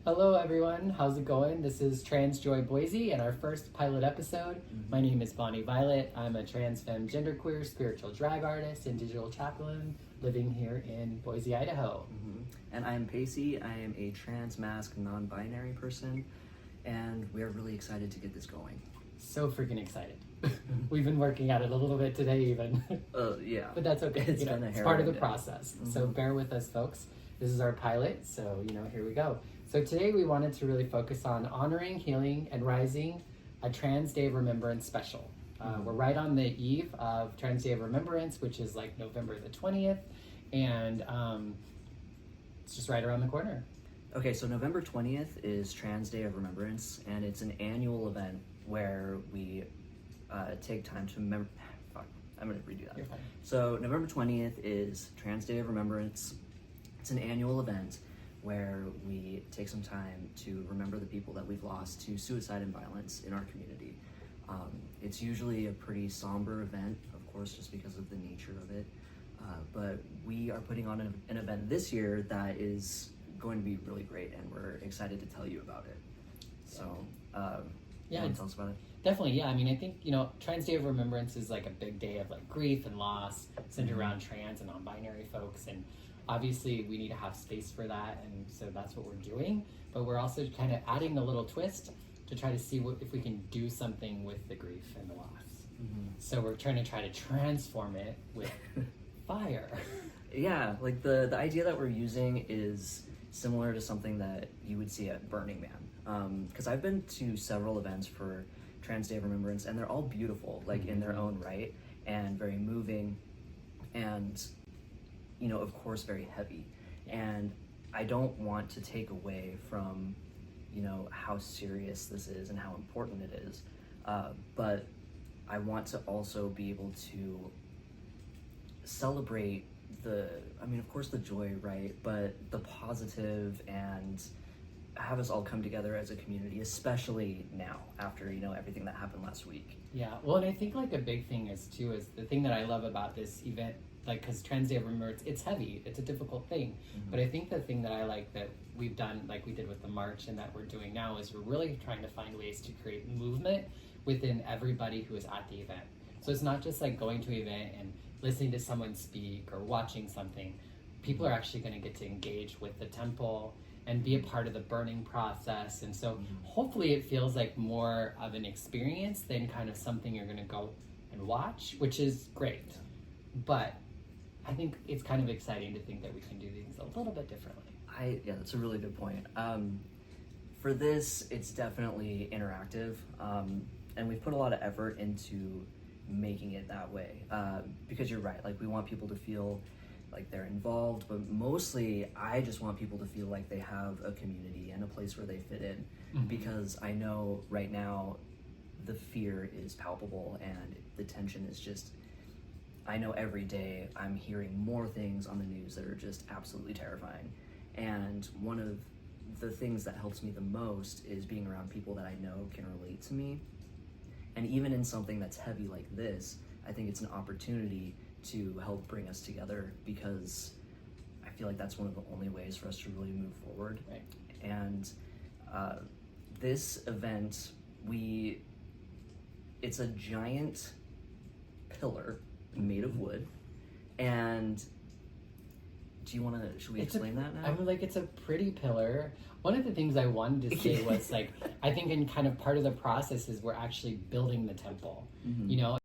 Hello everyone, how's it going? This is Trans Joy Boise and our first pilot episode. My name is Bonnie Violet. I'm a trans femme genderqueer spiritual drag artist and digital chaplain living here in Boise, Idaho. And I'm Pacey. I am a trans mask non-binary person, and we are really excited to get this going. So freaking excited. We've been working at it a little bit today even. Yeah. But that's okay. It's been a it's part of the harrowing day. process. So bear with us, folks. This is our pilot, so here we go. So today we wanted to really focus on honoring, healing, and rising, a Trans Day of Remembrance special. We're right on the eve of Trans Day of Remembrance, which is like November the 20th, and it's just right around the corner. Okay, so November 20th is Trans Day of Remembrance, and it's an annual event where we take time to remember. Fuck, I'm gonna redo that. You're fine. So November 20th is Trans Day of Remembrance. It's an annual event where we take some time to remember the people that we've lost to suicide and violence in our community. It's usually a pretty somber event, of course, just because of the nature of it. But we are putting on an event this year that is going to be really great, and we're excited to tell you about it. So, you want to tell us about it? Definitely, yeah. I mean, I think, Trans Day of Remembrance is like a big day of like grief and loss centered around trans and non-binary folks. And obviously we need to have space for that. And so that's what we're doing. But we're also kind of adding a little twist to try to see if we can do something with the grief and the loss. So we're trying to transform it with fire. Yeah, like the idea that we're using is similar to something that you would see at Burning Man. Because I've been to several events for Trans Day of Remembrance, and they're all beautiful, like in their own right, and very moving, and of course, very heavy. And I don't want to take away from, how serious this is and how important it is, but I want to also be able to celebrate of course the joy, right? But the positive, and have us all come together as a community, especially now after, everything that happened last week. Yeah, well, and I think like a big thing is the thing that I love about this event, like, because Trans Day of Remembrance, it's heavy, it's a difficult thing. But I think the thing that I like that we've done, like we did with the march and that we're doing now, is we're really trying to find ways to create movement within everybody who is at the event. So it's not just like going to an event and listening to someone speak or watching something. People are actually going to get to engage with the temple and be a part of the burning process. And so hopefully it feels like more of an experience than kind of something you're going to go and watch, which is great. But I think it's kind of exciting to think that we can do things a little bit differently. Yeah, that's a really good point. For this, it's definitely interactive, and we've put a lot of effort into making it that way, because you're right, like we want people to feel like they're involved, but mostly I just want people to feel like they have a community and a place where they fit in, because I know right now the fear is palpable and the tension is just, I know every day I'm hearing more things on the news that are just absolutely terrifying. And one of the things that helps me the most is being around people that I know can relate to me. And even in something that's heavy like this, I think it's an opportunity to help bring us together, because I feel like that's one of the only ways for us to really move forward. Right. And this event, it's a giant pillar made of wood, and should we explain that now? I mean, like, it's a pretty pillar. One of the things I wanted to say was, like, I think in kind of part of the process is we're actually building the temple,